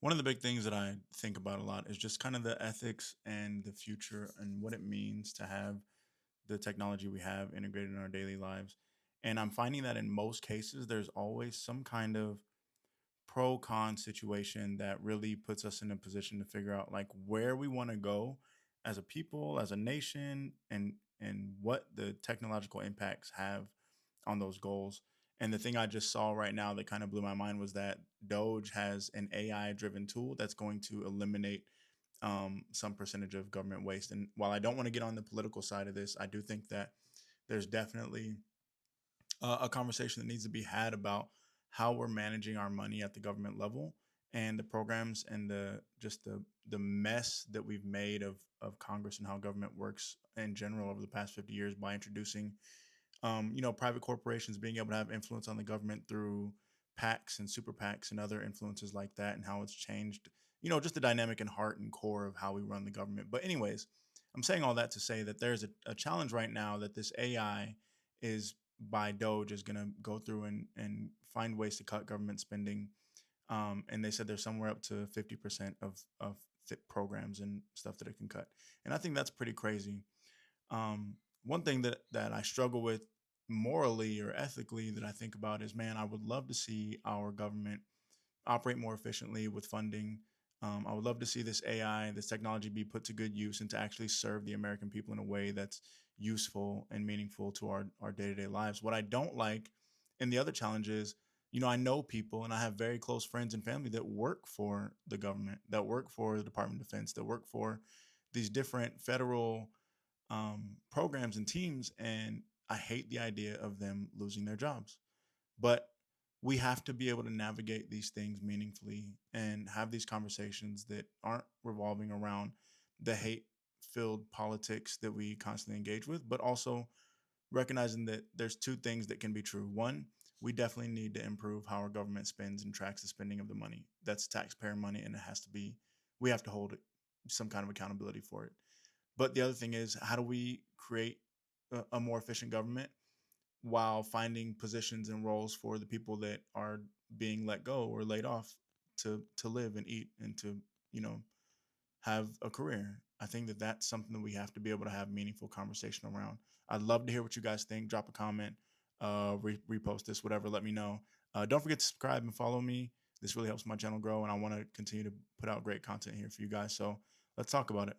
One of the big things that I think about a lot is just kind of the ethics and the future and what it means to have the technology we have integrated in our daily lives. And I'm finding that in most cases, there's always some kind of pro con situation that really puts us in a position to figure out like where we want to go as a people, as a nation, and what the technological impacts have on those goals. And the thing I just saw right now that kind of blew my mind was that Doge has an AI driven tool that's going to eliminate some percentage of government waste. And while I don't want to get on the political side of this, I do think that there's definitely a conversation that needs to be had about how we're managing our money at the government level and the programs and the mess that we've made of Congress and how government works in general over the past 50 years by introducing private corporations being able to have influence on the government through PACs and super PACs and other influences like that, and how it's changed, just the dynamic and heart and core of how we run the government. But, anyways, I'm saying all that to say that there's a challenge right now that this AI is by Doge is going to go through and find ways to cut government spending. And they said there's somewhere up to 50% of fit programs and stuff that it can cut. And I think that's pretty crazy. One thing that I struggle with morally or ethically that I think about is, man, I would love to see our government operate more efficiently with funding. I would love to see this AI, this technology be put to good use and to actually serve the American people in a way that's useful and meaningful to our day-to-day lives. What I don't like, and the other challenge is, I know people and I have very close friends and family that work for the government, that work for the Department of Defense, that work for these different federal programs and teams. And I hate the idea of them losing their jobs. But we have to be able to navigate these things meaningfully and have these conversations that aren't revolving around the hate filled politics that we constantly engage with, but also recognizing that there's two things that can be true. One, we definitely need to improve how our government spends and tracks the spending of the money. That's taxpayer money, and it has to be, we have to hold some kind of accountability for it. But the other thing is, how do we create a more efficient government while finding positions and roles for the people that are being let go or laid off to live and eat and to you know have a career. I think that that's something that we have to be able to have meaningful conversation around. I'd love to hear what you guys think. Drop a comment, repost this, whatever. Let me know. Don't forget to subscribe and follow me. This really helps my channel grow, and I want to continue to put out great content here for you guys. So let's talk about it.